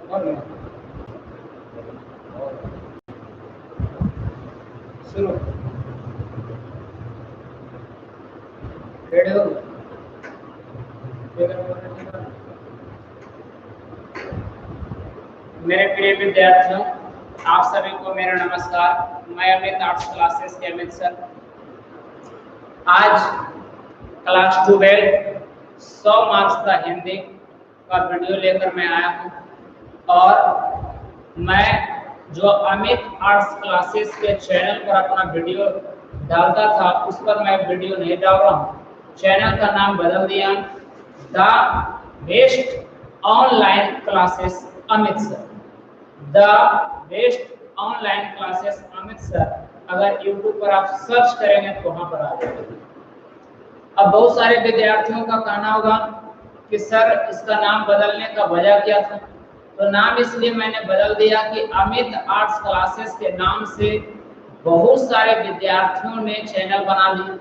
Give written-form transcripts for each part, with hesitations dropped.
शुरू रेडी हो मेरे प्रिय विद्यार्थियों, आप सभी को मेरा नमस्कार। मैं अमित आर्ट्स क्लासेस के अमित सर। आज क्लास 12 100 मार्क्स का हिंदी का वीडियो लेकर मैं आया हूँ और मैं जो अमित आर्ट्स क्लासेस के चैनल पर अपना वीडियो डालता था उस पर मैं वीडियो नहीं डाल रहा हूँ। चैनल का नाम बदल दिया, the best online classes Amit sir. The best online classes Amit sir अगर YouTube पर आप सर्च करेंगे तो वहां पर आ जाएगा। अब बहुत सारे विद्यार्थियों का कहना होगा कि सर इसका नाम बदलने का वजह क्या था? तो नाम इसलिए मैंने बदल दिया कि अमित आर्ट्स क्लासेस के नाम से बहुत सारे विद्यार्थियों ने चैनल बना लिया,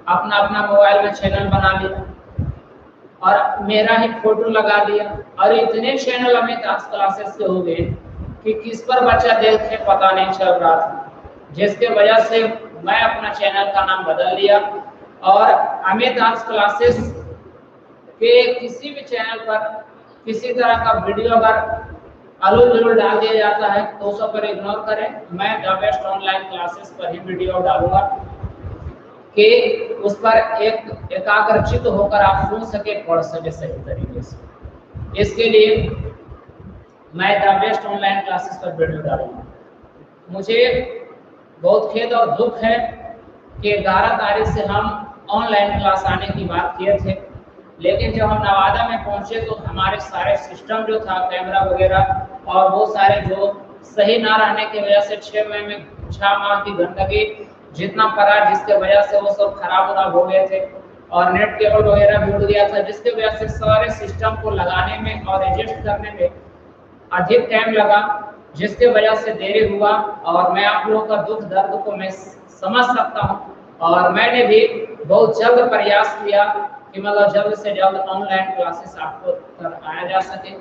अपना अपना मोबाइल में चैनल बना लिया और मेरा ही फोटो लगा दिया और इतने चैनल अमित आर्ट्स क्लासेस के हो गए कि किस पर बच्चा देखे पता नहीं चल रहा था, जिसके वजह से मैं अपना चैनल का नाम बदल लिया और अमित आर्ट्स क्लासेस के किसी भी चैनल पर किसी तरह का वीडियो अगर अलूल जरूर डाल दिया जाता है तो उस पर इग्नोर करें। मैं द बेस्ट ऑनलाइन क्लासेस पर ही वीडियो डालूंगा कि उस पर एकाग्रचित होकर आप सुन सके, पढ़ सके सही तरीके से। इसके लिए मैं द बेस्ट ऑनलाइन क्लासेस पर वीडियो डालूंगा। मुझे बहुत खेद और दुख है कि 11 तारीख से हम ऑनलाइन क्लास आने की बात किए थे, लेकिन जब हम नवादा में पहुंचे तो हमारे सारे सिस्टम जो था, कैमरा वगैरह और वो सारे जो सही ना रहने की वजह से 6 माह की गंदगी जितना पड़ा, जिसके वजह से वो सब खराब हो गए थे और नेट केबल वगैरह भी उड़ गया था, जिसके वजह से सारे सिस्टम को लगाने में और एडजस्ट करने में अधिक टाइम लगा, जिसके वजह से देरी हुआ। और मैं आप लोगों का दुख दर्द को मैं समझ सकता हूँ और मैंने भी बहुत जल्द प्रयास किया कि मतलब जल्द से जल्द ऑनलाइन क्लासेस आपको तक आया जा सके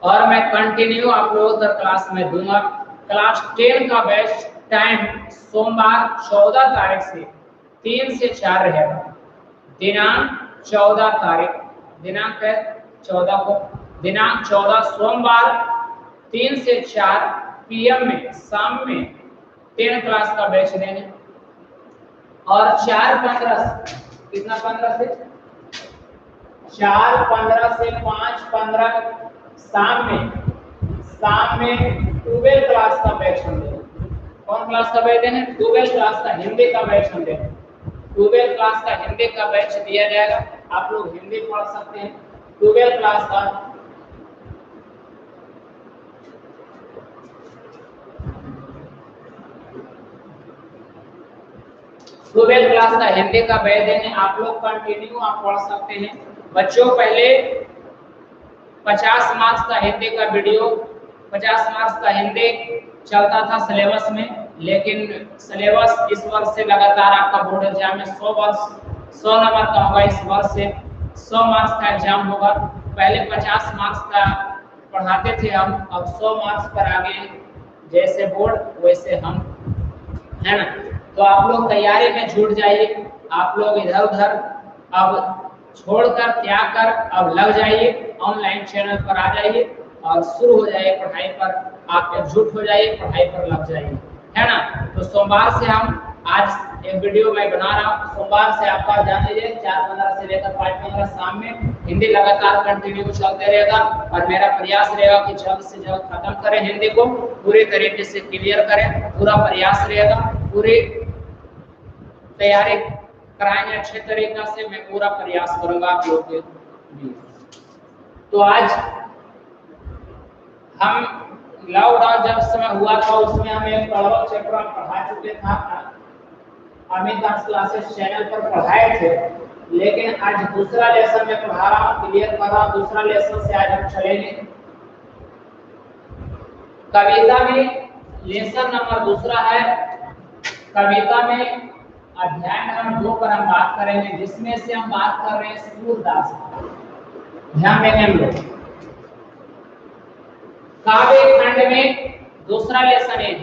और मैं कंटिन्यू आप लोगों तक क्लास में दूंगा। क्लास 10 का बैच टाइम सोमवार 14 तारीख से 3 से 4 रहेगा। दिनांक 14 तारीख, दिनांक है 14 को, दिनांक 14 सोमवार 3 से 4 PM में, शाम में 10 क्लास का बैच देंगे और 4-15 कितना 15 से 4-15 से 5-15 शाम में 12 क्लास का बैच हम देंगे। कौन क्लास का बैच देंगे? 12 क्लास का हिंदी का बैच हम देंगे। 12 क्लास का हिंदी का बैच दिया जाएगा, आप लोग हिंदी पढ़ सकते हैं। 12 क्लास का हिंदी का बैच देंगे, आप लोग कंटिन्यू आप पढ़ सकते हैं। बच्चों पहले 50 मार्क्स का हिंदी का वीडियो, 50 मार्क्स का हिंदी चलता था सिलेबस में, लेकिन सिलेबस इस वर्ष से लगातार आपका बोर्ड एग्जाम में 100 नंबर का होगा। इस वर्ष से 100 मार्क्स का एग्जाम होगा। पहले 50 मार्क्स का पढ़ाते थे हम, अब 100 मार्क्स पर आगे, जैसे बोर्ड वैसे हम, है ना। तो आप लोग तैयारी में जुट जाइए, आप लोग इधर उधर अब छोड़कर त्याग कर अब लग जाइए, ऑनलाइन चैनल पर आ जाइए और शुरू हो जाइए पढ़ाई पर, आप एकजुट हो जाइए, पढ़ाई पर लग जाइए, है ना। तो सोमवार से हम आज एक वीडियो मैं बना रहा हूँ, सोमवार से आपका जान लीजिए 4-15 से लेकर 5-15 शाम में हिंदी लगातार कंटिन्यू चलते रहेगा और मेरा प्रयास रहेगा कि जल्द से जल्द खत्म करें, हिंदी को पूरे तरीके से क्लियर करें। पूरा प्रयास रहेगा, पूरी तैयारी कराएंगे अच्छे तरीके से, मैं पूरा प्रयास करूंगा आप लोगों के लिए। तो आज हम लॉकडाउन जब समय हुआ था उसमें हम एक प्रबल चैप्टर पढ़ा चुके था, अमित आर्ट्स क्लासेस चैनल पर पढ़ाए थे, लेकिन आज दूसरा लेसन में पढ़ा रहा हूँ, क्लियर कर रहा हूँ। दूसरा लेसन से आज हम चलेंगे कविता में। लेसन नंबर दूसरा है कविता में, अध्याय नंबर 2 पर हम बात करेंगे, जिसमें से हम बात कर रहे हैं सूरदास। ध्यान देंगे हम लोग, काव्य खंड में दूसरा लेसन है,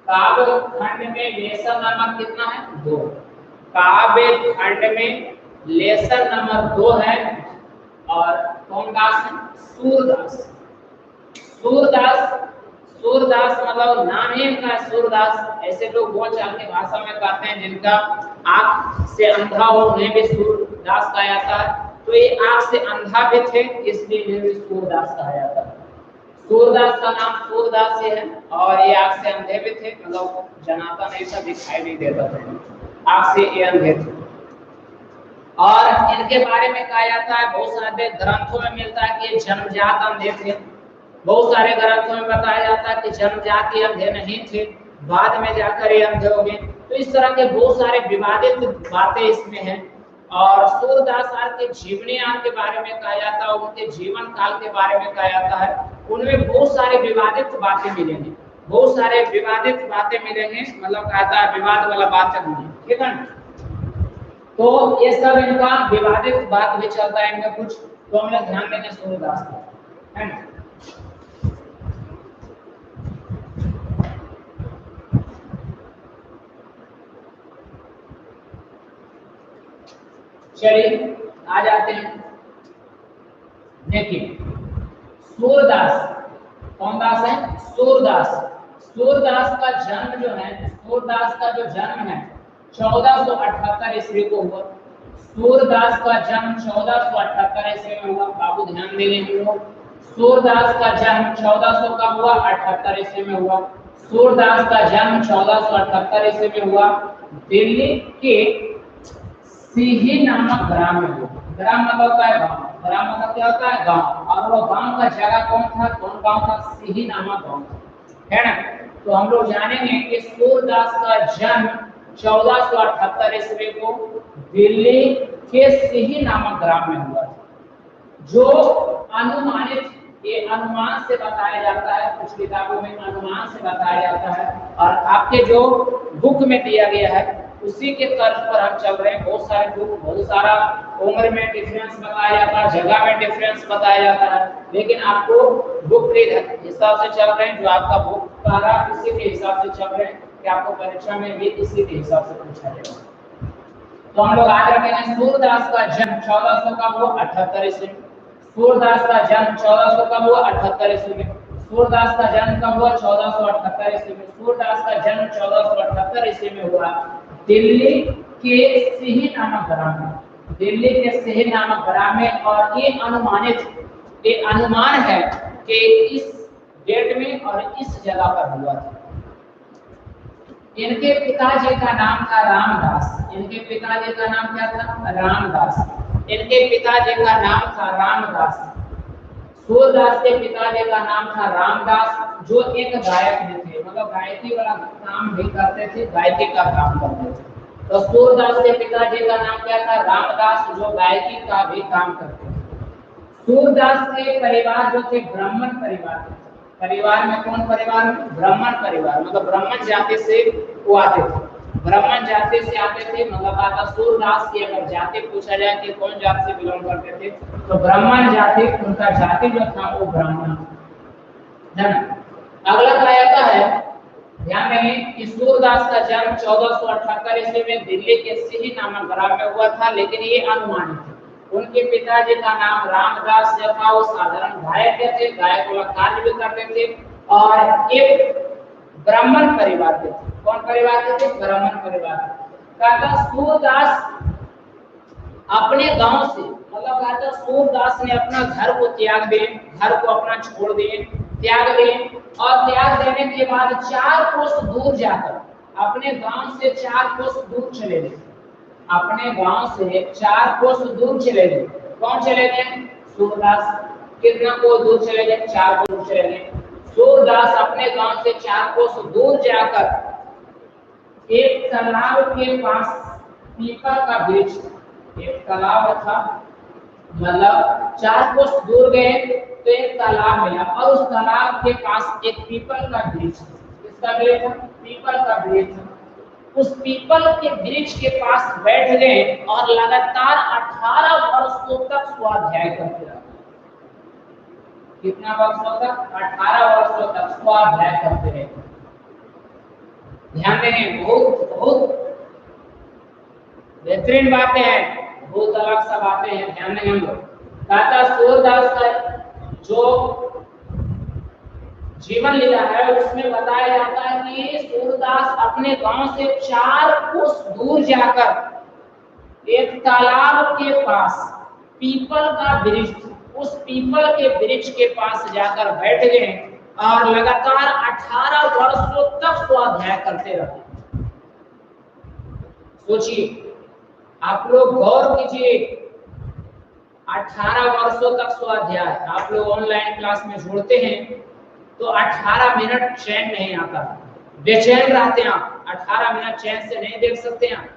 काव्य खंड में लेसन नंबर कितना है? 2। काव्य खंड में लेसन नंबर 2 है। और कौन दास है? सूरदास। सूरदास, सूरदास मतलब नाम ही इनका सूरदास। ऐसे लोग बोलचाल की भाषा में कहते हैं जिनका आंख से अंधा हो उन्हें भी सूरदास कहा जाता है। तो ये आंख से अंधा भी थे इसलिए इन्हें भी सूरदास कहा जाता है। सूरदास का नाम सूरदास ही है और ये आंख से अंधे भी थे, मतलब जनाता नहीं था, दिखाई नहीं देता था, आंख से ये अंधे थे। और इनके बारे में कहा जाता है, बहुत सारे ग्रंथों में मिलता है कि जन्मजात अंधे थे। बहुत सारे ग्रंथों में बताया जाता है कि जन्मजात ये अंधे नहीं थे, बाद में जाकर ये अंधे हो गए। तो इस तरह के बहुत सारे विवादित बातें इसमें हैं। और सूरदास के जीवनीयान के बारे में कहा जाता है, उनके जीवन काल के बारे में कहा जाता है। उनमें बहुत सारे विवादित बातें मिलेंगी, बहुत सारे विवादित बातें मिलेंगे, मतलब कहता है विवाद वाला बात नहीं, ठीक है। तो ये सब इनका विवादित बात भी चलता है इनमें कुछ, तो हम लोग ध्यान देंगे सूरदास का, है ना। चलिए आ जाते हैं। देखिए सूरदास, कौन दास है? सूरदास। सूरदास का जन्म जो है, सूरदास का जो जन्म है 1478 ईस्वी को हुआ। सूरदास का जन्म 1478 ईस्वी में हुआ। बाबू ध्यान देंगे हम लोग, सूरदास का जन्म 1400 का हुआ, 78 ईस्वी में हुआ। सूरदास का जन्म 1478 ईस्वी में हुआ। दिल्ली के सिही नामक ग्राम में हुआ। ग्राम मतलब क्या है? गांव। ग्राम मतलब क्या होता है? गांव। और वो गांव का जगह कौन था? कौन गांव था? सिही नामक गांव था, है ना। तो हम लोग जानेंगे कि सूरदास का जन्म 1478 ईस्वी को दिल्ली के सिही नामक ग्राम में हुआ, जो अनुमानित, ये अनुमान से बताया जाता है, कुछ किताबों में अनुमान से बताया जाता है। और आपके जो बुक में दिया गया है उसी के तर्ज पर हम चल रहे हैं। बहुत सारे बुक, बहुत सारा उम्र में डिफरेंस बताया जाता है, जगह में डिफरेंस बताया जाता है, लेकिन आपको बुक के हिसाब से चल रहे हैं, जो आपका बुक का रहा उसी के हिसाब से चल रहे हैं कि आपको परीक्षा में भी इसी के हिसाब से पूछा जाएगा। तो हम लोग आज रखेंगे सूरदास का जन्म 1400 का हुआ, 78 ईस्वी में। सूरदास का जन्म 1400 का हुआ, 78 ईस्वी में। सूरदास का जन्म कब हुआ? 1478 ईस्वी में। सूरदास का जन्म 1478 ईस्वी में हुआ दिल्ली के सिही नामक ग्राम में, दिल्ली के सिही नामक ग्राम में। और ये अनुमानित, ये अनुमान है कि इस डेट में और इस जगह पर हुआ था। इनके पिताजी का नाम था रामदास। इनके पिताजी का नाम क्या था? रामदास। इनके पिताजी का नाम था रामदास। सूरदास के पिताजी का नाम था रामदास, जो एक गायक भी थे, मतलब गायकी वाला काम भी करते थे, गायकी का काम करते थे। तो सूरदास के पिताजी का नाम क्या था? रामदास, जो गायकी का भी काम करते थे। सूरदास के परिवार जो थे ब्राह्मण परिवार थे। परिवार में कौन परिवार? ब्राह्मण परिवार, मतलब ब्राह्मण जाति से वो आते थे, ब्राह्मण जाति से आते थे। मतलब आता सूरदास की अगर जाति पूछा जाए कि कौन जाति से बिलोंग करते थे, तो ब्राह्मण जाति, उनका जाति जो था वो ब्राह्मण था। अगला क्या है, ध्यान देंगे कि सूरदास का जन्म 1478 ईस्वी में दिल्ली के सिही नामक ग्राम में हुआ था, लेकिन ये अनुमानित है। उनके पिताजी का नाम रामदास जो था वो साधारण गायक थे, गायक वाला कार्य भी करते थे और एक ब्राह्मण परिवार के थे। कौन परिवार के थे? ब्राह्मण परिवार। कहता सूरदास अपने गांव से, मतलब कहता सूरदास ने अपना घर को त्याग दिए, घर को अपना छोड़ दिए, त्याग दिए। और त्याग देने के बाद 4 कोस दूर जाकर अपने गांव से 4 कोस दूर चले गए। अपने गांव से 4 कोस दूर चले गए। कौन चले गए? सूरदास। कितना कोस दूर चले गए? 4 कोस दूर चले गए। सूरदास अपने गांव से 4 कोस दूर जाकर एक तालाब के पास पीपल का वृक्ष, एक तालाब था, मतलब 4 कोस दूर गए तो एक तालाब मिला और उस तालाब के पास एक पीपल का वृक्ष, किसका वृक्ष? पीपल का वृक्ष। उस पीपल के वृक्ष के पास बैठ गए और लगातार 18 वर्षों तक स्वाध्याय करते रहे। कितना वर्षों तक? 18 वर्षों तक स्वाध्याय करते रहे। ध्यान देंगे, बहुत बहुत बेहतरीन बातें हैं, बहुत अलग सा बातें हैं, ध्यान देंगे हम लोग। दाता सूरदास का जो जीवन लीला है उसमें बताया जाता है कि सूरदास अपने गांव से 4 कोस दूर जाकर एक तालाब के पास पीपल का वृक्ष, उस पीपल के वृक्ष के पास जाकर बैठ गए और लगातार 18 वर्षों तक स्वाध्याय करते रहे। सोचिए, आप लोग गौर कीजिए, 18 वर्षों तक स्वाध्याय। आप लोग ऑनलाइन क्लास में जुड़ते हैं तो 18 मिनट चैन नहीं आता, बेचैन रहते हैं आप। 18 मिनट चैन से नहीं देख सकते हैं,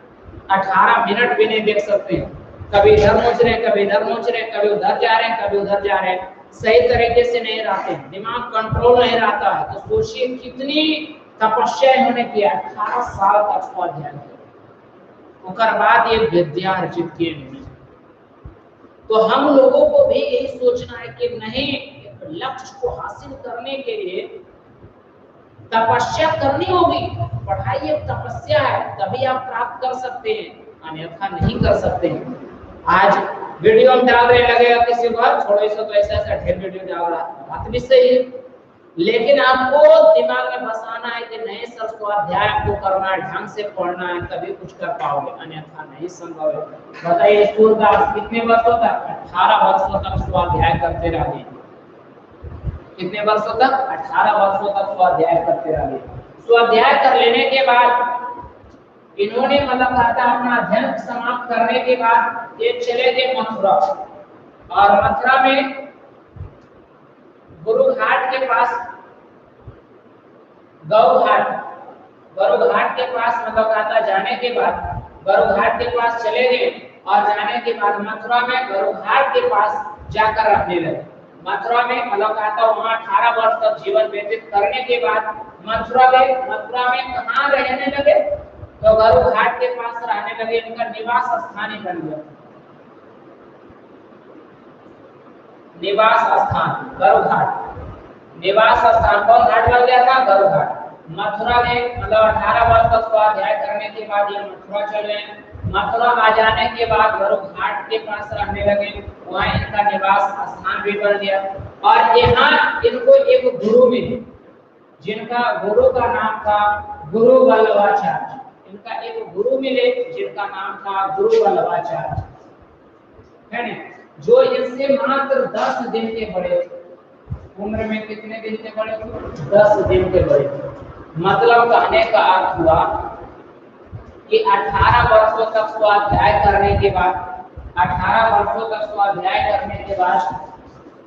18 मिनट भी नहीं देख सकते हैं। कभी इधर पहुंच रहे हैं, कभी इधर पहुंच रहे हैं, कभी उधर जा रहे हैं, कभी उधर जा रहे हैं, सही तरीके से नहीं रहते, दिमाग कंट्रोल नहीं रहता है। तो सोचिए कितनी तपस्या इन्होंने किया, 18 साल तक स्वाध्याय किया, उसके बाद ये विद्या अर्जित किए इन्होंने। तो हम लोगों को भी यही सोचना है कि नहीं, लक्ष्य को हासिल करने के लिए तपस्या करनी होगी। पढ़ाई एक तपस्या है, तभी आप प्राप्त कर सकते हैं, अन्यथा नहीं कर सकते हैं। आज वीडियो हम डाल रहे लगेगा किसी को छोड़ो इसको, तो ऐसा ऐसा ढेर वीडियो डाल रहा है, बात भी सही है, लेकिन आपको दिमाग में बसाना है कि नहीं सर, स्वाध्याय आपको करना है, ढंग से पढ़ना है, तभी कुछ कर पाओगे, अन्यथा नहीं संभव है। बताइए सूरदास कितने वर्षों तक? 18 वर्षों तक स्वाध्याय करते रहे। कितने वर्षों तक? 18 वर्षों तक स्वाध्याय करते रहे। स्वाध्याय कर लेने के बाद इन्होंने मतलब कहता अपना अध्ययन समाप्त करने के बाद ये चले गए मथुरा, और मथुरा में गुरु घाट के पास, गौ घाट के पास मतलब कहता जाने के बाद गरु घाट के पास चले गए, और जाने के बाद मथुरा में गरु घाट के पास जाकर रहने लगे। मथुरा में मतलब कहता वहाँ 18 वर्ष तक जीवन व्यतीत करने के बाद मथुरा में कहाँ रहने लगे? तो गरु घाट के पास रहने लगे, इनका निवास स्थान ही बन गया। निवास स्थान गरु घाट, निवास स्थान कौन घाट बन गया था? गरु घाट। मथुरा में मतलब 18 वर्ष तक स्वाध्याय करने के बाद ये मथुरा चले गए। मथुरा आ जाने के बाद गरु घाट के पास रहने लगे, वहाँ इनका निवास स्थान भी बन गया। और यहाँ इनको एक गुरु मिले, जिनका गुरु का नाम था गुरु वल्लभाचार्य। इनका एक गुरु मिले जिनका नाम था गुरु वल्लभाचार्य, है ना, जो इनसे मात्र 10 दिन के बड़े थे। उम्र में कितने दिन के बड़े थे? 10 दिन के बड़े थे। मतलब कहने का अर्थ हुआ कि 18 वर्षों तक स्वाध्याय करने के बाद 18 वर्षों तक स्वाध्याय करने के बाद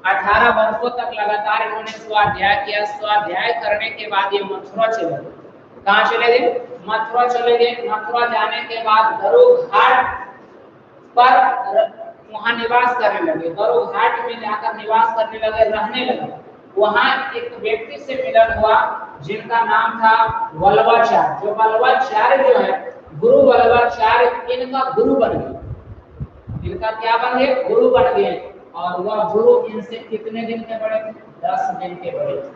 18 वर्षों तक लगातार इन्होंने स्वाध्याय किया। स्वाध्याय करने के बाद ये मथुरा चले गए। कहाँ चले गए? मथुरा चले गए। मथुरा जाने के बाद गरु घाट पर वहाँ निवास करने लगे। गरु घाट में जाकर निवास करने लगे, रहने लगे। वहाँ एक व्यक्ति से मिलन हुआ जिनका नाम था वल्लभाचार्य। जो वल्लभाचार्य जो है गुरु वल्लभाचार्य, इनका गुरु बन गए। इनका क्या बन गए? गुरु बन गए। और वह गुरु इनसे कितने दिन के बड़े थे? 10 दिन के बड़े थे।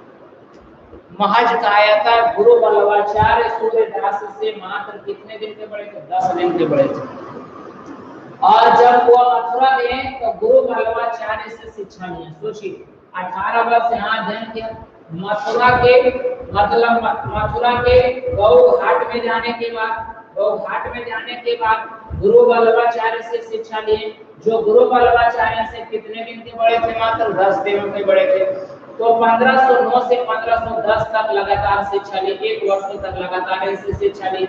महज कहा था गुरु वल्लभाचार्य सूर्यदास से मात्र कितने दिन के बड़े थे? 10 दिन के बड़े थे। और जब वो मथुरा गए तो गुरु वल्लभाचार्य से शिक्षा ली। सोचिए 18 वर्ष यहाँ अध्ययन किया। मथुरा के गौ घाट में जाने के बाद गुरु वल्लभाचार्य से शिक्षा लिए, जो गुरु वल्लभाचार्य से कितने दिन के बड़े थे? मात्र 10 दिनों के बड़े थे। तो 1509 से 1510 तक लगातार शिक्षा ली, 1 वर्ष तक लगातार इनसे शिक्षा ली।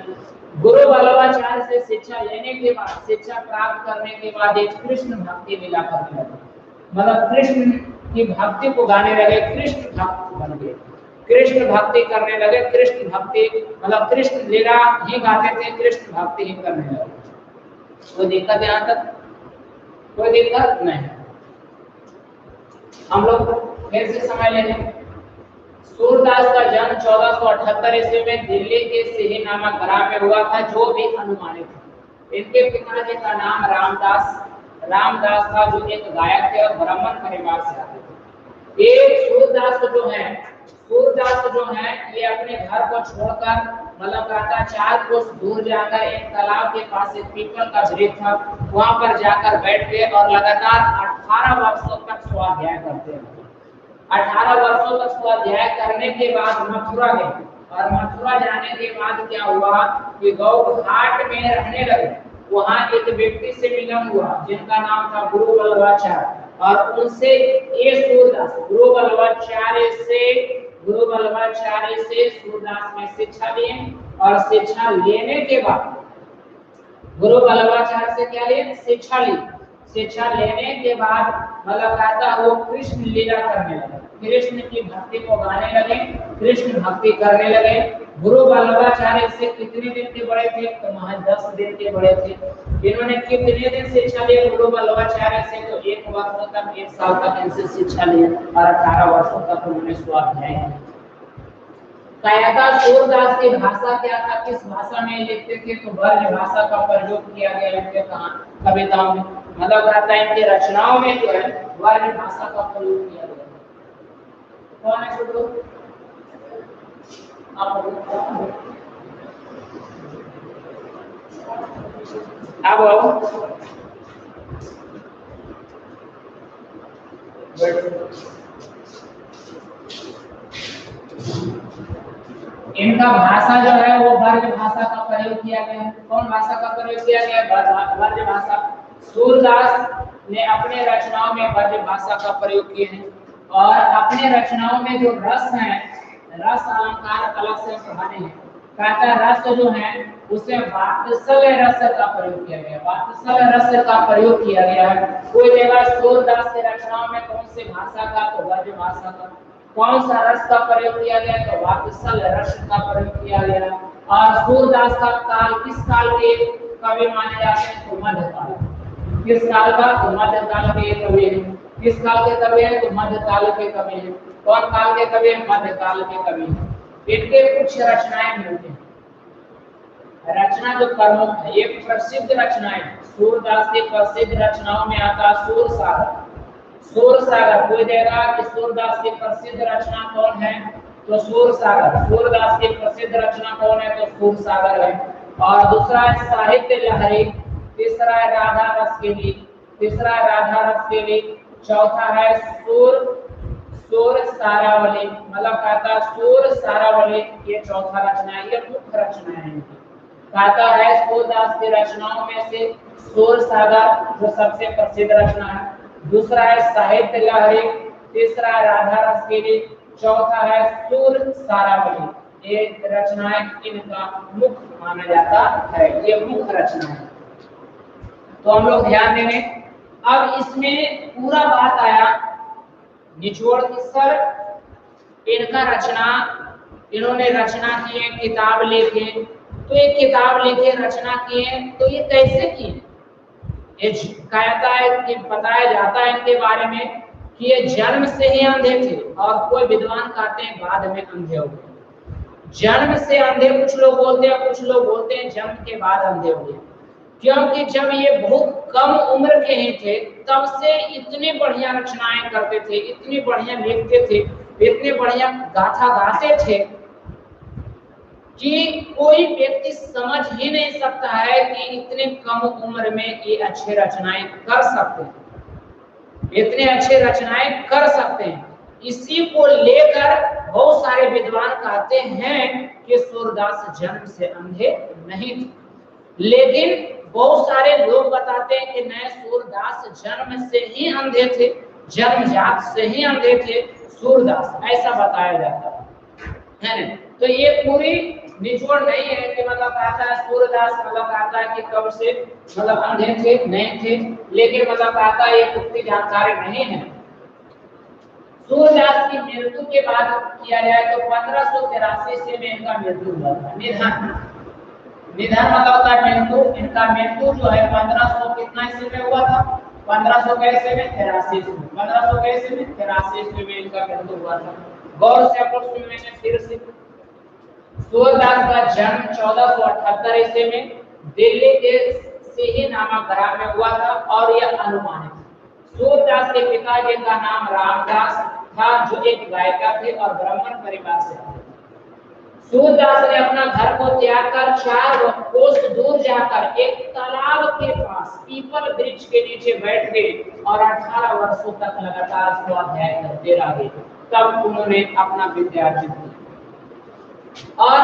गुरु वल्लभाचार्य से शिक्षा लेने के बाद, शिक्षा प्राप्त करने के बाद एक कृष्ण भक्ति लीला करने लगे। मतलब कृष्ण की भक्ति को गाने लगे, कृष्ण भक्त बन गए, कृष्ण भक्ति करने लगे। कृष्ण भक्ति मतलब कृष्ण लीला ही गाते थे, कृष्ण भक्ति ही करने लगे। कोई दिक्कत यहाँ तक? कोई दिक्कत नहीं। हम लोग फिर से समझ लेंगे। सूरदास का जन्म 1478 ईस्वी में दिल्ली के सिही नामक ग्राम में हुआ था, जो भी अनुमानित है। इनके पिताजी का नाम रामदास था, जो एक गायक थे और ब्राह्मण परिवार से आते थे। एक सूरदास जो है ये अपने घर को छोड़कर मतलब कहता 4 कोस दूर जाकर एक तालाब के पास एक पीपल का वृक्ष था, वहां पर जाकर बैठ गए और लगातार 18 वर्षों तक स्वाध्याय करते रहे। 18 वर्षों तक स्वाध्याय करने के बाद मथुरा गए और मथुरा जाने के बाद क्या हुआ कि गौ घाट में रहने लगे। वहां एक व्यक्ति से मिलन हुआ जिनका नाम था गुरु बल्लभाचार्य, और उनसे ये सूरदास गुरु बल्लभाचार्य से सूरदास ने शिक्षा ली और शिक्षा लेने के बाद गुरु बल्लभाचार्य से क्या लिए? शिक्षा ली। शिक्षा लेने के बाद मतलब कहता वो कृष्ण लीला करने लगे, कृष्ण की भक्ति को गाने लगे, कृष्ण भक्ति करने लगे। गुरु बल्लभाचार्य से कितने दिन के बड़े थे? तो महज 10 दिन के बड़े थे। इन्होंने कितने दिन शिक्षा ली गुरु बल्लभाचार्य से? तो 1 वर्ष तक 1 साल तक इनसे शिक्षा ली और 18 वर्षों तक उन्होंने स्वाध्याय किया। कायदा सूरदास की भाषा क्या था? किस भाषा में लिखते थे? तो ब्रज भाषा का प्रयोग किया गया इनके कविताओं में, मतलब कहता है इनकी रचनाओं में जो है ब्रज भाषा का प्रयोग किया गया। कौन है छोटू? अब इनका भाषा जो है वो ब्रज भाषा का प्रयोग किया गया है। कौन भाषा का प्रयोग किया गया? ब्रज भाषा। सूरदास ने अपने रचनाओं में ब्रज भाषा का प्रयोग किए हैं और अपने रचनाओं में जो रस है, रस अलंकार कला से पढ़ाने हैं। कहता रस जो है उसे वात्सल्य रस का प्रयोग किया गया, वात्सल्य रस का प्रयोग किया गया है। कोई जगह सूरदास के रचनाओं में कौन सी भाषा का? तो ब्रज भाषा का। कौन सा रस का प्रयोग किया गया? तो वात्सल्य रस का प्रयोग किया गया। और सूरदास का काल किस काल के कवि माने जाते हैं? तो मध्यकाल। किस काल का? तो मध्यकाल के कवि हैं। किस काल के कवि हैं? तो मध्यकाल के कवि हैं। कौन काल के कवि हैं? मध्यकाल के कवि हैं। इनके कुछ रचनाएं मिलती हैं। रचना जो प्रमुख है, ये प्रसिद्ध रचनाएं, सूरदास की प्रसिद्ध रचनाओं में आता सूर सागर। सूर सागर कोई देगा कि सूरदास की प्रसिद्ध रचना कौन है? तो सूर सागर। सूरदास की प्रसिद्ध रचना कौन है? तो सूर सागर है। और दूसरा है साहित्य लहरी, तीसरा है राधा रस के लिए, तीसरा है राधा रस के लिए, चौथा है सूर सारावली, मतलब कहता सूर सारावली, ये चौथा रचना है, ये मुख्य रचना है इनकी। कहता है सूरदास की रचनाओं में से सूर सागर जो सबसे प्रसिद्ध रचना है, दूसरा है साहित्य लहरी, तीसरा है राधा रस के लिए, चौथा है सूर सारावली। ये रचनाएं इनका मुख्य माना जाता है, ये मुख्य रचना है। तो हम लोग ध्यान देंगे। अब इसमें पूरा बात आया निचोड़ की सर इनका रचना, इन्होंने रचना की है, किताब लिखे, तो ये किताब लिखे रचना किए, तो ये कैसे किए? ये कहता है कि बताया जाता है इनके बारे में कि ये जन्म से ही अंधे थे, और कोई विद्वान कहते हैं बाद में अंधे हो गए। जन्म से अंधे कुछ लोग बोलते हैं, कुछ लोग बोलते हैं जन्म के बाद अंधे हो गए, क्योंकि जब ये बहुत कम उम्र के ही थे तब से इतनी बढ़िया रचनाएं करते थे, इतनी बढ़िया लिखते थे, इतने बढ़िया गाथा गाते थे कि कोई व्यक्ति समझ ही नहीं सकता है कि इतने कम उम्र में ये अच्छे रचनाएं कर सकते हैं, इतने अच्छे रचनाएं कर सकते हैं। इसी को लेकर बहुत सारे विद्वान कहते हैं कि सूरदास जन्म से अंधे नहीं थे, लेकिन बहुत सारे लोग बताते हैं कि नहीं, सूरदास जन्म से ही अंधे थे, जन्मजात से ही अंधे थे सूरदास, ऐसा बताया जाता है ना। तो ये पूरी निचोड़ नहीं है कि मतलब कहता है सूरदास मतलब कहता है कि कब से मतलब अंधे थे, नहीं थे, लेकिन मतलब कहता है ये पूरी जानकारी नहीं है। सूरदास की मृत्यु के बाद किया जाए तो 1583 से में इनका मृत्यु हुआ था। निधन मतलब होता है मृत्यु। इनका मृत्यु जो है 1500 कितना ईस्वी में हुआ था? 1500 कैसे में? 83 में। 1500 कैसे में? 83 में इनका मृत्यु हुआ था। गौर से आपको सुनने फिर से। सूरदास का जन्म 1478 ईस्वी में दिल्ली के सिही नामक ग्राम में हुआ था और यह अनुमानित। सूरदास के पिताजी का नाम रामदास था जो एक गायिका थे और ब्राह्मण परिवार से आते थे। सूरदास ने अपना घर को त्याग कर 4 कोस दूर जाकर एक तालाब के पास पीपल वृक्ष के नीचे बैठ गए और 18 वर्षों तक लगातार स्वाध्याय करते रहे। तब उन्होंने अपना विद्यार्जन किया और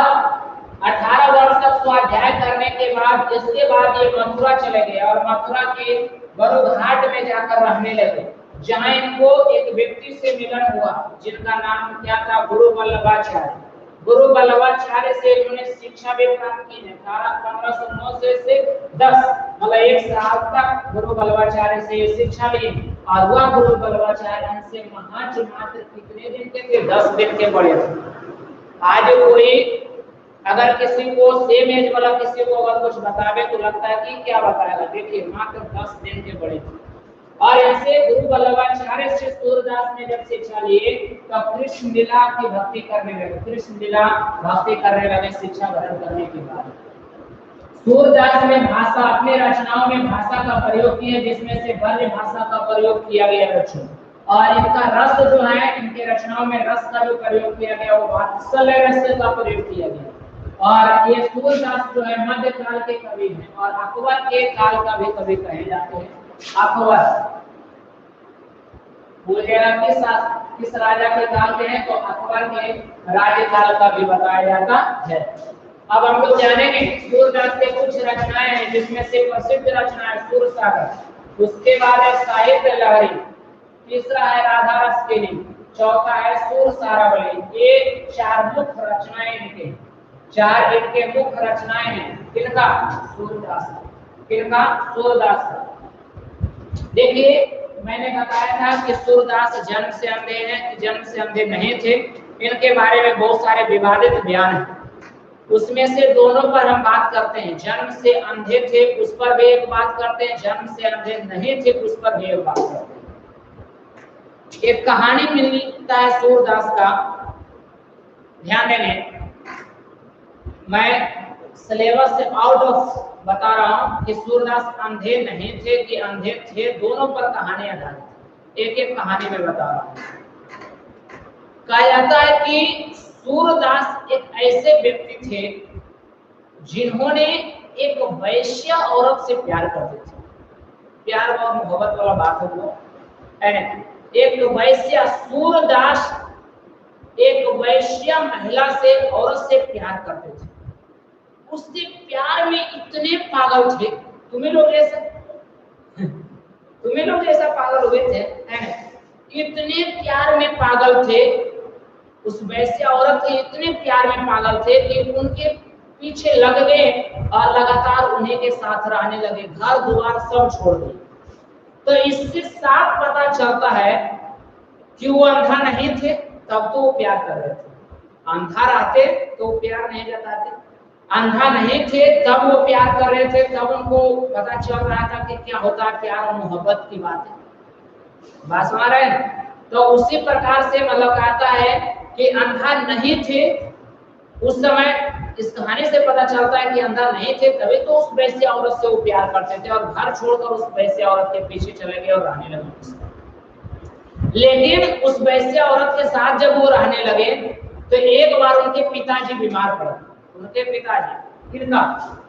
18 वर्ष तक स्वाध्याय करने के बाद इसके बाद ये मथुरा चले गए और मथुरा के बरुघाट में जाकर रहने लगे, जहां इनको एक व्यक्ति से मिलन हुआ जिनका नाम क्या था, गुरु वल्लभाचार्य। गुरु वल्लभाचार्य से इन्होंने शिक्षा भी प्राप्त की है। 1509 से 10 मतलब 1 साल तक गुरु वल्लभाचार्य से शिक्षा ली और वह गुरु वल्लभाचार्य से मात्र कितने दिन के थे, 10 दिन के बड़े थे। आज कोई अगर किसी को सेम एज वाला किसी को अगर कुछ बतावे तो लगता है कि क्या बताएगा, देखिए मात्र 10 दिन के बड़े थे। और ऐसे गुरु वल्लभाचार्य से सूरदास ने जब शिक्षा लिए तो कृष्ण लीला की भक्ति करने लगे, कृष्ण लीला भक्ति करने लगे शिक्षा ग्रहण करने के बाद। सूरदास ने भाषा अपने रचनाओं में भाषा का प्रयोग किया जिसमें से ब्रज भाषा का प्रयोग किया गया रचना, और इनका रस जो है, इनके रचनाओं में रस का जो प्रयोग किया गया वो वात्सल्य रस का प्रयोग किया गया। और ये सूरदास जो है मध्यकाल के कवि हैं और अकबर के काल का भी कवि कहे जाते हैं। अकबर किस राजा के काल के हैं, तो अकबर के राज्यकाल का भी बताया जाता है। अब हम लोग जानेंगे सूरदास के कुछ रचनाएं हैं जिसमें से प्रसिद्ध रचना है सूरसागर, उसके बाद है साहित्य लहरी, तीसरा है राधा रस केली, चौथा है सूर सारावली। ये 4 मुख्य रचनाएं इनके, 4 इनके मुख्य रचनाएं हैं। किनका? सूरदास। किनका? सूरदास। देखिए मैंने बताया था कि सूरदास जन्म से अंधे हैं, जन्म से अंधे नहीं थे। इनके बारे में बहुत सारे विवादित बयान हैं, उसमें से दोनों पर हम बात करते हैं। जन्म से अंधे थे उस पर भी एक बात करते हैं, जन्म से अंधे नहीं थे उस पर भी एक बात करते हैं। एक कहानी मिलता है सूरदास का, ध्यान देने, मैं सिलेबस से आउट ऑफ बता रहा हूं कि सूरदास अंधे नहीं थे कि अंधे थे, दोनों पर कहानियां आधारित, एक एक कहानी में बता रहा हूं। कहा जाता है कि सूरदास एक ऐसे व्यक्ति थे जिन्होंने एक वैश्य औरत से प्यार करते थे। प्यार और मोहब्बत वाला बात है वो, एक वैश्य, सूरदास एक वैश्य महिला से, औरत से प्यार करते थे। उसके प्यार में इतने पागल थे, तुम्हें लोग जैसा पागल हुए थे, इतने प्यार में पागल थे। उस वैश्य औरत के इतने प्यार में पागल थे कि उनके पीछे लग गए और लगातार उन्हीं के साथ रहने लगे, घर द्वार सब छोड़ दिए। तो इससे साफ पता चलता है कि वो अंधा नहीं थे तब तो वो प्यार कर रहे थे, अंधा रहते तो प्यार नहीं जताते। अंधा नहीं थे तब वो प्यार कर रहे थे, तब उनको पता चल रहा था कि क्या होता है प्यार और मोहब्बत की बात है। बात समझ रहे हैं? तो उसी प्रकार से मतलब कहता है कि अंधा नहीं थे उस समय। इस कहानी से पता चलता है कि अंधा नहीं थे, तभी तो उस वैश्य औरत से वो प्यार करते थे और घर छोड़कर उस वैश्य औरत के पीछे चले गए और रहने लगे। लेकिन उस वैश्य औरत के साथ जब वो रहने लगे तो एक बार उनके पिताजी बीमार पड़ गए। उनके पिताजी किनका?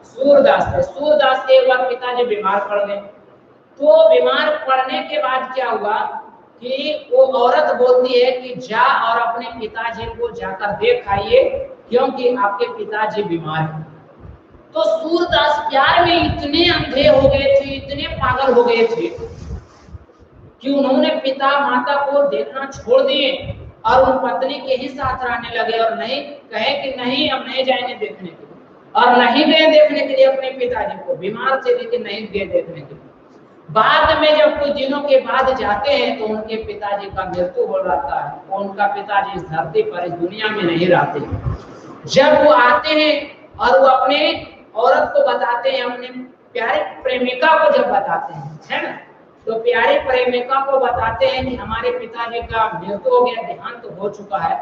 सूरदास थे। सूरदास के एक बार पिताजी बीमार पड़ गए। तो बीमार पड़ने के बाद क्या हुआ कि वो औरत बोलती है कि जा और अपने पिताजी को जाकर देख आइए क्योंकि आपके पिताजी बीमार हैं। तो सूरदास प्यार में इतने अंधे हो गए थे, इतने पागल हो गए थे कि उन्होंने पिता माता को देखना छोड़ दिए और उन पत्नी के ही साथ रहने लगे और नहीं कहे कि नहीं अब नहीं जाएंगे देखने के लिए, और नहीं गए देखने के लिए अपने पिताजी को। बीमार थे लेकिन नहीं गए देखने के लिए। बाद में जब कुछ दिनों के बाद जाते हैं तो उनके पिताजी का मृत्यु हो जाता है और उनका पिताजी इस धरती पर, इस दुनिया में नहीं रहते। जब वो आते हैं और वो अपने औरत को बताते हैं, अपने प्यारे प्रेमिका को जब बताते हैं, है ना, तो प्यारे प्रेमिका को बताते हैं कि हमारे पिताजी का मृत्यु हो गया, देहांत हो चुका है।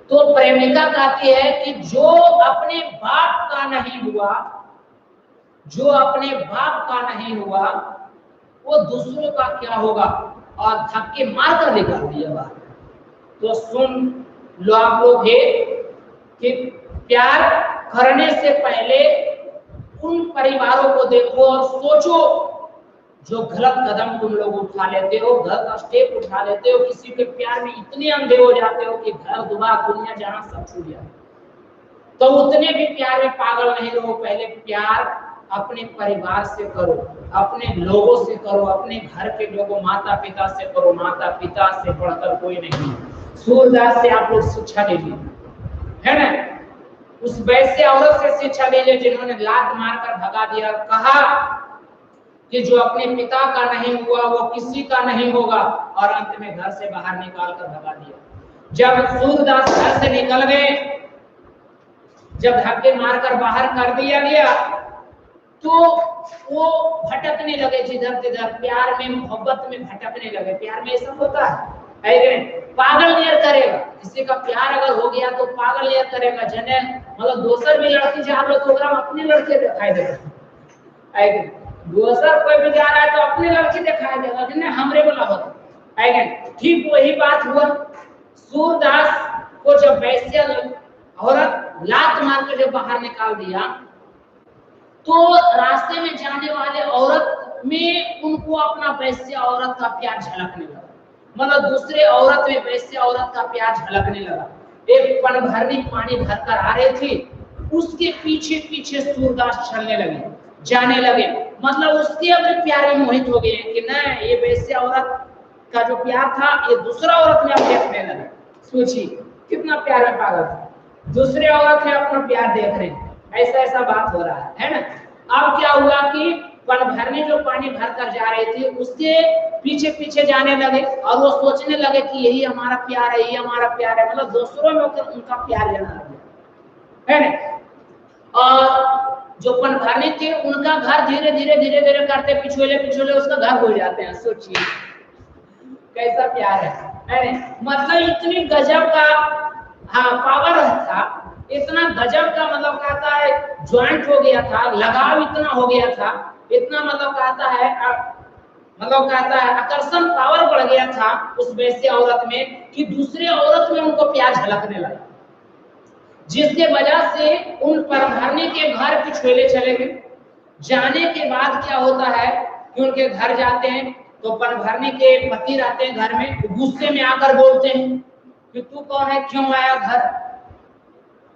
तो प्रेमिका कहती है कि जो अपने बाप का नहीं हुआ, जो अपने बाप का नहीं हुआ वो दूसरों का क्या होगा, और धक्के मार कर निकाल दिया बात। तो सुन लो आप लोग ये कि प्यार करने से पहले उन परिवारों को देखो और सोचो जो गलत कदम तुम लोग उठा लेते हो, गलत स्टेप उठा लेते हो, किसी के प्यार में इतने अंधे हो जाते हो कि घर दुआर दुनिया जहां सब छूट जाए। तो उतने भी प्यार में पागल नहीं रहो। पहले प्यार अपने परिवार से करो, अपने लोगों से करो, अपने घर के लोगों माता पिता से करो। माता पिता से बढ़कर कोई नहीं। सूरदास से आप लोग शिक्षा लीजिए, है ना। उस वैसे औरत से शिक्षा लीजिए जिन्होंने लात मारकर भगा दिया, कहा कि जो अपने पिता का नहीं हुआ वो किसी का नहीं होगा, और अंत में घर से बाहर निकाल कर भगा दिया। जब सूरदास घर से निकल गए, जब धक्के मारकर बाहर कर दिया गया, तो वो भटकने लगे जिधर तिधर, प्यार में मोहब्बत में भटकने लगे। प्यार में ऐसा होता है पागल नियर करेगा। किसी का प्यार अगर हो गया तो पागल नियर करेगा। जने मतलब दोसर भी लड़की जा रहा तो अपने लड़के दिखाई देगा, दोसर कोई भी जा रहा है तो अपने लड़की दिखाई देगा कि नहीं हमरे वाला होता। ठीक वही बात हुआ। सूरदास को जब वैश्य औरत लात मारकर जब बाहर निकाल दिया, तो रास्ते में जाने वाले औरत में उनको अपना वैश्य औरत का प्यार झलकने लगा। मतलब दूसरे औरत में वैश्य औरत का प्यार झलकने लगा। एक पन भरनी पानी भरकर आ रही थी, उसके पीछे पीछे सूरदास चलने लगे, जाने लगे। मतलब उसके अपने प्यार में मोहित हो गए कि नहीं, ये वैश्य औरत का जो प्यार था ये दूसरा औरत में अब देखने लगे। सोचिए कितना प्यार में पागल था, दूसरे औरत में अपना प्यार देख रहे हैं। ऐसा बात हो रहा है ना। अब क्या हुआ कि पन भरने जो पानी भर कर जा रही थी उसके पीछे पीछे जाने लगे, और वो सोचने लगे कि यही हमारा प्यार है, यही हमारा प्यार है। मतलब दूसरों में होकर उनका प्यार लेना लगे, है ना। और जो पन भरने थे उनका घर धीरे धीरे करते पिछोले उसका घर हो जाते हैं। सोचिए कैसा प्यार है ना। मतलब इतनी गजब का पावर था, इतना गजब का मतलब कहता है ज्वाइंट हो गया था, लगाव इतना हो गया था, इतना मतलब कहता है आकर्षण पावर बढ़ गया था उस वैश्य औरत में कि दूसरे औरत में उनको प्यार झलकने लगा, जिसके वजह से उन परभरनी के घर पिछोले चले गए। जाने के बाद क्या होता है कि उनके घर जाते हैं तो परभरनी के पति रहते हैं घर में, गुस्से में आकर बोलते हैं कि तू कौन है, क्यों आया घर।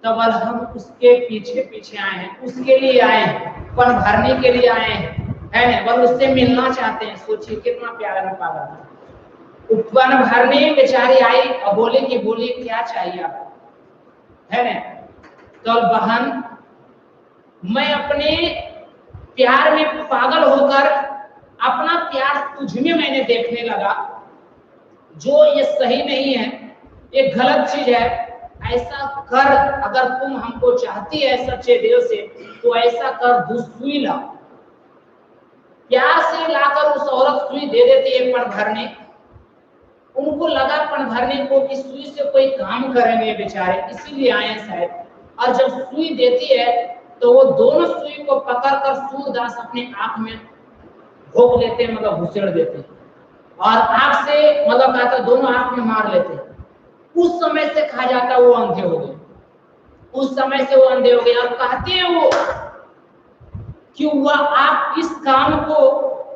तब हम उसके पीछे पीछे आए हैं, उसके लिए आए हैं, पन भरने के लिए आए हैं, है ना, और उससे मिलना चाहते हैं। सोचिए कितना प्यारा पागल था। पन भरने बेचारी आई और बोले कि बोलिए क्या चाहिए आपको, है ना। तो बहन मैं अपने प्यार में पागल होकर अपना प्यार तुझ में मैंने देखने लगा, जो ये सही नहीं है, ये गलत चीज है। ऐसा कर, अगर तुम हमको चाहती है सच्चे दिल से तो ऐसा कर, सुई ला। प्यार से लाकर उस औरत सुई दे देती है पन भरने। उनको लगा पन भरने को कि सुई से कोई काम करेंगे बेचारे, इसीलिए आए शायद। और जब सुई देती है तो वो दोनों सुई को पकड़कर सूरदास अपने आंख में भोग लेते, मतलब घुसेड़ देते, और आंख से मतलब कहता दोनों आंख में मार लेते। उस समय से कहा जाता वो अंधे हो गए, उस समय से वो अंधे हो गए। और कहते हैं वो कि वह आप इस काम को,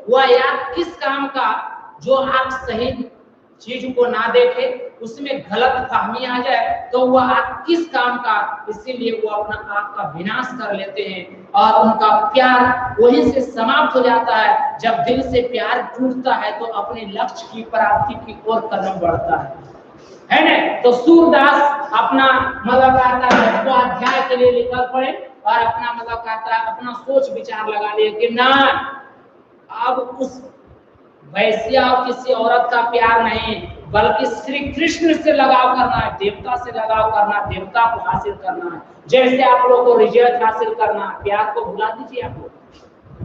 वह या किस काम का जो आप सही चीज को ना देखे, उसमें गलत फहमी आ जाए तो वह आप किस काम का, इसीलिए वो अपना आप का विनाश कर लेते हैं। और उनका प्यार वहीं से समाप्त हो जाता है। जब दिल से प्यार टूटता है तो अपने लक्ष्य की प्राप्ति की ओर कदम बढ़ता है ना। तो सूरदास अपना मतलब कहता है स्वाध्याय के लिए निकल पड़े और अपना मतलब कहता है अपना सोच विचार लगा लिए कि ना, अब उस वैश्या और किसी औरत का प्यार नहीं, बल्कि श्री कृष्ण से लगाव करना है, देवता से लगाव करना, देवता को हासिल करना है। जैसे आप लोगों को रिजल्ट हासिल करना, प्यार को भुला दीजिए आप लोग,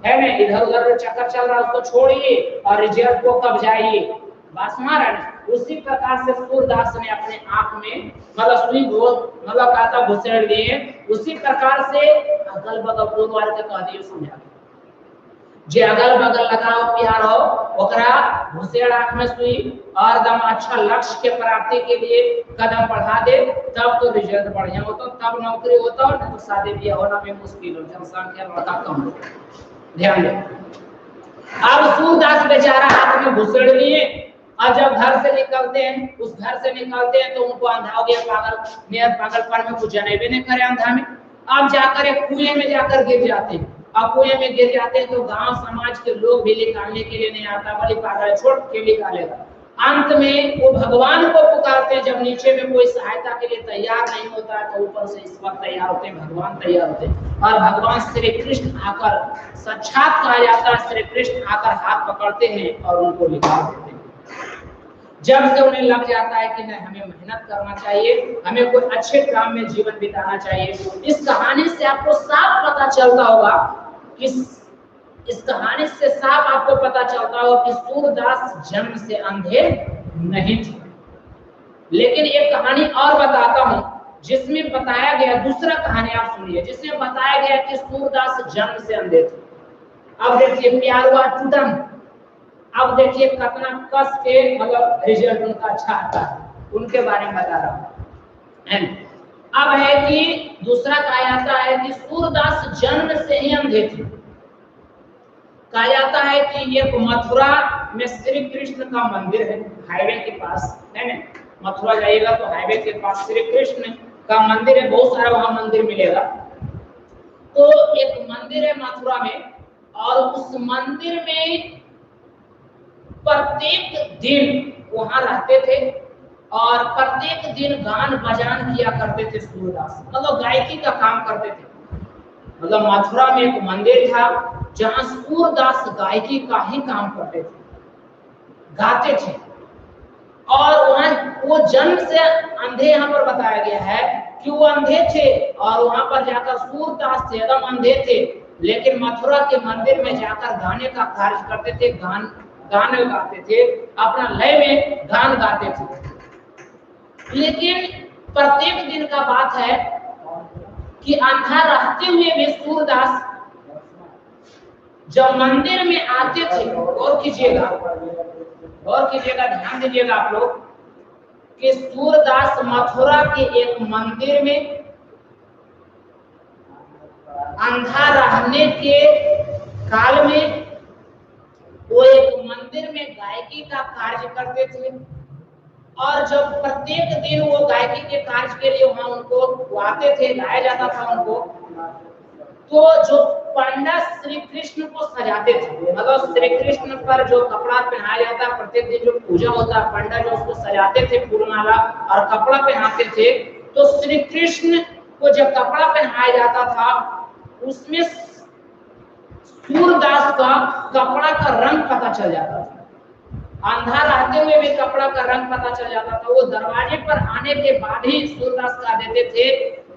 है ना। इधर उधर चक्कर चल रहा है उसको छोड़िए और रिजल्ट को कब जाइए, बात समझ रहे हैं। उसी प्रकार से सूरदास ने अपने आंख में मतलब सुई मतलब कहता घुसेड़ दिए। उसी प्रकार से अगल बगल दोनों वाले का कह दिए समझा। जे अगल बगल लगाओ प्यार हो ओकरा घुसेड़ आंख में सुई और दम अच्छा लक्ष्य के प्राप्ति के लिए कदम बढ़ा दे, तब तो रिजल्ट बढ़िया होता, तब नौकरी होता, और तो शादी ब्याह होना भी मुश्किल हो, जनसंख्या लड़का कम हो। ध्यान दे। अब सूरदास बेचारा हाथ में घुसेड़ लिए, और जब घर से निकलते हैं, उस घर से निकलते हैं तो उनको अंधा हो गया, पागल नियत पागलपन में कुछ जनेबे नहीं करे अंधा में। अब जाकर एक कुएं में जाकर गिर जाते हैं, अब कुएं में गिर जाते हैं तो गांव समाज के लोग भी निकालने के लिए नहीं आता, बोले पागल छोड़ के निकालेगा। अंत में वो भगवान को पुकारते हैं, जब नीचे में कोई सहायता के लिए तैयार नहीं होता है तो ऊपर से ईश्वर तैयार होते हैं, भगवान तैयार होते हैं, और भगवान श्री कृष्ण आकर, साक्षात कहा जाता है, श्री कृष्ण आकर हाथ पकड़ते हैं और उनको निकाल देते हैं। जब से उन्हें लग जाता है कि नहीं हमें मेहनत करना चाहिए, हमें कोई अच्छे काम में जीवन बिताना चाहिए। इस कहानी से आपको साफ पता चलता होगा कि इस कहानी से साफ आपको पता चलता होगा कि सूरदास जन्म से अंधे नहीं थे। लेकिन एक कहानी और बताता हूं जिसमें बताया गया, दूसरा कहानी आप सुनिए, जिसमें बताया गया कि सूरदास जन्म से अंधे थे। अब देखिए प्यार हुआ टूटन, अब देखिए कितना कस के मतलब रिजल्ट उनका अच्छा आता है, उनके बारे में बता रहा हूं। अब है कि दूसरा कहा जाता है कि सूरदास जन्म से ही अंधे थे। कहा जाता है कि एक मथुरा में श्री कृष्ण का मंदिर है, हाईवे के पास है ना, मथुरा जाइएगा तो हाईवे के पास श्री कृष्ण का मंदिर है, बहुत सारा वहां मंदिर मिलेगा। तो एक मंदिर है मथुरा में, और उस मंदिर में प्रत्येक दिन वहां रहते थे और प्रत्येक दिन गान बजान किया करते थे सूरदास, मतलब गायकी का काम करते थे। मतलब मथुरा में एक मंदिर था जहां सूरदास गायकी का ही काम करते थे, गाते थे। और वहां वो जन्म से अंधे, यहाँ पर बताया गया है कि वो अंधे थे और वहां पर जाकर सूरदास थे एकदम अंधे थे, लेकिन मथुरा के मंदिर में जाकर गाने का कार्य करते थे, गाने गाते थे, अपना लय में गान गाते थे। लेकिन प्रत्येक दिन का बात है कि अंधा रहते हुए भी सूरदास जब मंदिर में आते थे, गौर कीजिएगा, ध्यान दीजिएगा आप लोग, कि सूरदास मथुरा के एक मंदिर में अंधा रहने के काल में वो एक मंदिर में गायकी का कार्य करते थे। और जब प्रत्येक दिन वो गायकी के कार्य के लिए वहां उनको आते थे, गाया जाता था उनको, तो जो पंडित श्री कृष्ण को सजाते थे, मतलब श्री कृष्ण पर जो कपड़ा पहनाया जाता है, प्रत्येक दिन जो पूजा होता है, पंडित जो उसको सजाते थे फूलमाला और कपड़ा पहनाते थे, तो श्री कृष्ण को जब कपड़ा पहनाया जाता था उसमें सूरदास का कपड़ा का रंग पता चल जाता था, अंधा रहते हुए भी कपड़ा का रंग पता चल जाता था। वो दरवाजे पर आने के बाद ही सूरदास कह देते थे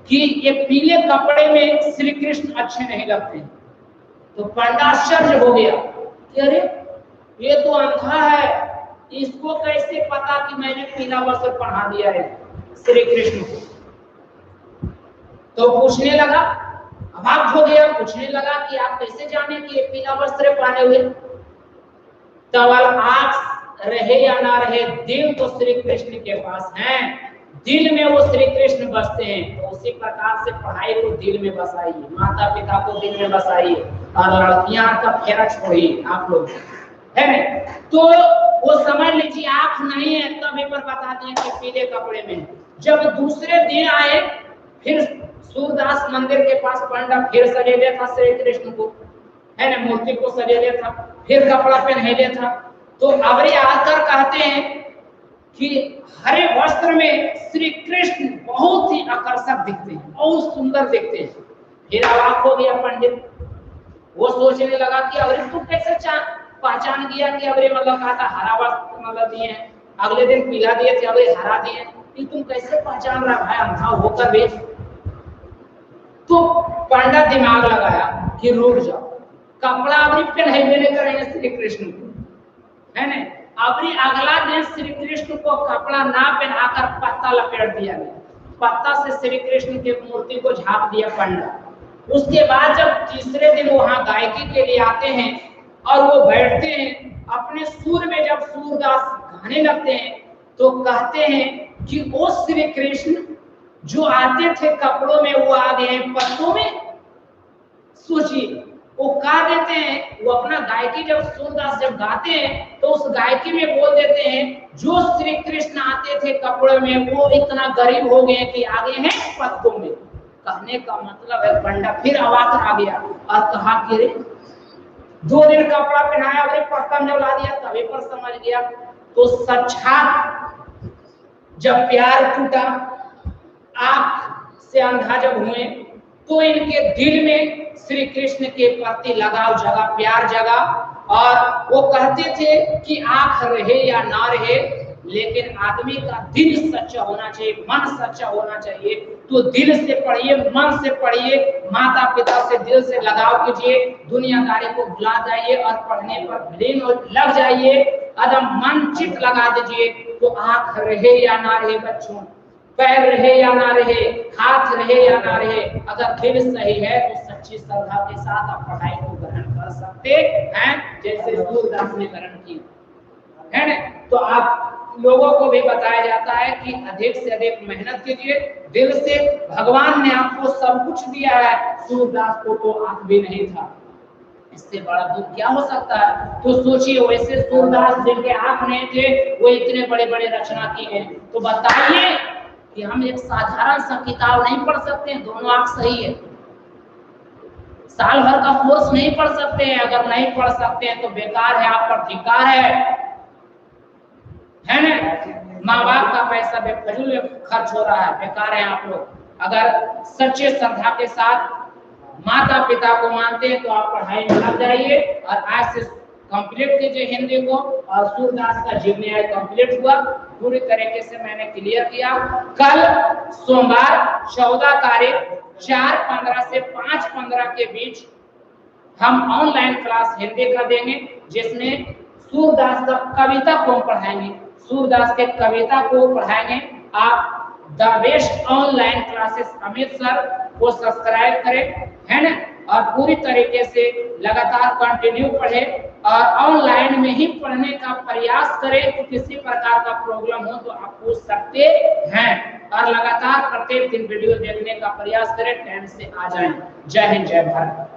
कि ये पीले कपड़े में श्री कृष्ण अच्छे नहीं लगते। तो पंडित आश्चर्य हो गया कि अरे ये तो अंधा है, इसको कैसे पता कि मैंने पीला वस्त्र पहना दिया है श्री कृष्ण को। तो पूछने लगा, अभाग हो गया, पूछने लगा कि आप कैसे जाने कि ये पीला वस्त्र पहने हुए। तब आंख रहे या ना रहे, दिल तो श्री कृष्ण के पास है, दिल में वो श्री कृष्ण बसते हैं। तो उसी प्रकार से पढ़ाई को दिल में बसाइए, माता पिता को दिल में बसाइए, और लड़कियां का फेरा छोड़िए आप लोग, है ना। तो वो समझ लीजिए आंख नहीं है, तब एक बार बता दिए कि पीले कपड़े में। जब दूसरे दिन आए, फिर सूरदास मंदिर के पास पंडित फिर सजेले था श्री कृष्ण को, है ना, मूर्ति को सजेले था, फिर कपड़ा पहने था। तो अबरी आकर कहते हैं कि हरे वस्त्र में श्री कृष्ण बहुत ही आकर्षक दिखते हैं, बहुत सुंदर दिखते हैं। फिर अवाक हो गया पंडित, वो सोचने लगा कि अबरी तू कैसे पहचान गया कि अबरी मतलब कहा था हरा वस्त्र मतलब दिए हैं, अगले दिन पीला दिए थे, अबरी हरा दिए, कि तुम कैसे पहचान रहा भाई अंधा होकर भी। तो पंडित दिमाग लगाया कि रुक जाओ, कपड़ा अबरी पहनाई नहीं करेंगे श्री कृष्ण को, है ना। अबरी अगला दिन श्री कृष्ण को कपड़ा ना पहनाकर पत्ता लपेट दिया गया, पत्ता से श्री कृष्ण की मूर्ति को झाप दिया पंडित। उसके बाद जब तीसरे दिन वहां गायकी के लिए आते हैं और वो बैठते हैं अपने सुर में। जब सूरदास गाने लगते हैं तो कहते हैं कि ओ श्री कृष्ण, जो आते थे कपड़ों में वो आ गए पत्तों में। सोचिए, वो गा देते हैं, वो अपना गायकी जब सूरदास जब गाते हैं तो उस गायकी में बोल देते हैं जो श्री कृष्ण आते थे कपड़े में वो इतना गरीब हो गए कि आगे हैं पत्तों में। कहने का मतलब है पंडा फिर अवाक आ गया और कहा कि रे 2 दिन कपड़ा पहनाया और पत्ता में ला दिया, तभी पर समझ गया। तो साक्षात जब प्यार टूटा, आंख से अंधा जब हुए, तो इनके दिल में श्री कृष्ण के प्रति लगाव जगा, प्यार जगा। और वो कहते थे कि आंख रहे या ना रहे, लेकिन आदमी का दिल सच्चा होना चाहिए, मन सच्चा होना चाहिए। तो दिल से पढ़िए, मन से पढ़िए, माता पिता से दिल से लगाव कीजिए, दुनियादारी को भुला जाइए और पढ़ने पर ब्रेन लग जाइए, एकदम मन चित लगा दीजिए। तो आंख रहे या ना रहे बच्चों, पैर रहे या ना रहे, हाथ रहे या ना रहे, अगर दिल सही है तो सच्ची श्रद्धा के साथ आप पढ़ाई को ग्रहण कर सकते हैं, जैसे सूरदास ने ग्रहण की है ना। तो आप लोगों को भी बताया जाता है कि अधिक से अधिक मेहनत कीजिए दिल से। भगवान ने आपको सब कुछ दिया है, सूरदास को तो आंख भी नहीं था, इससे बड़ा दुख क्या हो सकता है। तो सोचिए, वैसे सूरदास जिनके आंख नहीं थे वो इतने बड़े बड़े रचना किए हैं। तो बताइए कि हम एक साधारण सा किताब नहीं पढ़ सकते हैं, दोनों आंख सही है, साल भर का कोर्स नहीं पढ़ सकते हैं। अगर नहीं पढ़ सकते हैं तो बेकार है, आप पर धिक्कार है ना। माँ बाप का पैसा बेफजूल खर्च हो रहा है, बेकार है आप लोग। अगर सच्चे श्रद्धा के साथ माता पिता को मानते हैं तो आप पढ़ाई में लग जाइए और आज से कंप्लीट कीजिए हिंदी को। और सूरदास का जीवनी कंप्लीट हुआ, पूरी तरीके से मैंने क्लियर किया। कल सोमवार 14 तारीख 4:15 से 5:15 के बीच हम ऑनलाइन क्लास हिंदी का देंगे, जिसमें सूरदास का कविता को पढ़ाएंगे, सूरदास के कविता को पढ़ाएंगे। आप the best online classes Amit sir को सब्सक्राइब करें, है ना, और पूरी तरीके से लगातार कंटिन्यू पढ़े और ऑनलाइन में ही पढ़ने का प्रयास करें। तो किसी प्रकार का प्रॉब्लम हो तो आप पूछ सकते हैं और लगातार प्रत्येक दिन वीडियो देखने का प्रयास करें, टाइम से आ जाएं। जय हिंद, जय भारत।